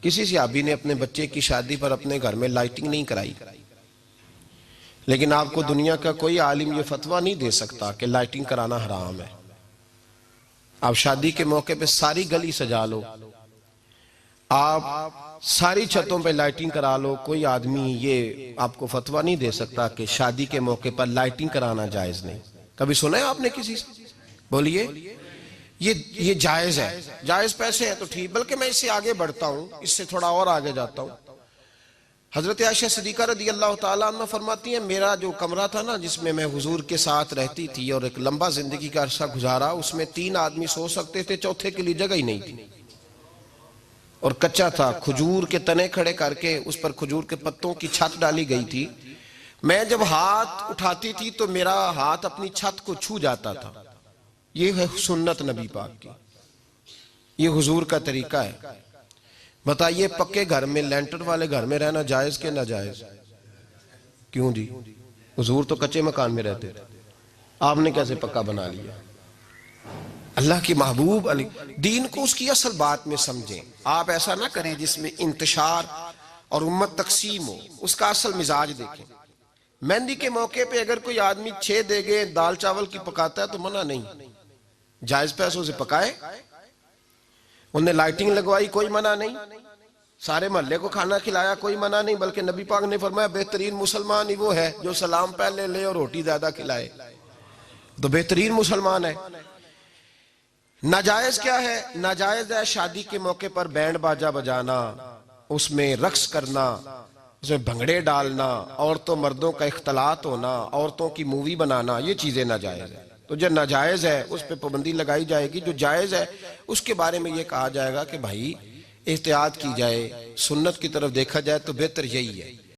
کسی صحابی نے اپنے بچے کی شادی پر اپنے گھر میں لائٹنگ نہیں کرائی، لیکن آپ کو دنیا کا کوئی عالم یہ فتویٰ نہیں دے سکتا کہ لائٹنگ کرانا حرام ہے۔ آپ شادی کے موقع پہ ساری گلی سجا لو، آپ ساری چھتوں پہ لائٹنگ کرا لو، کوئی آدمی یہ آپ کو فتویٰ نہیں دے سکتا کہ شادی کے موقع پر لائٹنگ کرانا جائز نہیں۔ کبھی سنا ہے آپ نے کسی سے؟ بولیے، یہ جائز ہے، جائز پیسے ہیں تو ٹھیک، بلکہ میں اس سے آگے بڑھتا ہوں، اس سے تھوڑا اور آگے جاتا ہوں۔ حضرت عائشہ صدیقہ رضی اللہ تعالیٰ عنہ فرماتی ہیں میرا جو کمرہ تھا نا جس میں میں حضور کے ساتھ رہتی تھی اور ایک لمبا زندگی کا عرصہ گزارا، اس میں 3 آدمی سو سکتے تھے، چوتھے کے لیے جگہ ہی نہیں تھی، اور کچا تھا، کھجور کے تنے کھڑے کر کے اس پر کھجور کے پتوں کی چھت ڈالی گئی تھی۔ میں جب ہاتھ اٹھاتی تھی تو میرا ہاتھ اپنی چھت کو چھو جاتا تھا۔ یہ ہے سنت نبی پاک کی، یہ حضور کا طریقہ ہے۔ بتائیے پکے گھر میں، لینٹر والے گھر میں رہنا جائز کہ ناجائز؟ کیوں جی؟ حضور تو کچے مکان میں رہتے تھے، آپ نے کیسے پکا بنا لیا؟ اللہ کی محبوب علی دین کو اس کی اصل بات میں سمجھیں۔ آپ ایسا نہ کریں جس میں انتشار اور امت تقسیم ہو، اس کا اصل مزاج دیکھیں۔ مہندی کے موقع پہ اگر کوئی آدمی 6 دیگیں دال چاول کی پکاتا ہے تو منع نہیں، جائز پیسوں سے پکائے۔ انہیں لائٹنگ لگوائی، کوئی منع نہیں، سارے محلے کو کھانا کھلایا، کوئی منع نہیں، بلکہ نبی پاک نے فرمایا بہترین مسلمان ہی وہ ہے جو سلام پہلے لے اور روٹی زیادہ کھلائے، تو بہترین مسلمان ہے۔ ناجائز کیا ہے؟ ناجائز ہے شادی کے موقع پر بینڈ باجا بجانا، اس میں رقص کرنا، اس میں بھنگڑے ڈالنا، عورتوں مردوں کا اختلاط ہونا، عورتوں کی مووی بنانا، یہ چیزیں ناجائز ہیں۔ تو جو ناجائز ہے اس پہ پابندی لگائی جائے گی، جو جائز ہے اس کے بارے میں یہ کہا جائے گا کہ بھائی احتیاط کی جائے، سنت کی طرف دیکھا جائے تو بہتر یہی ہے۔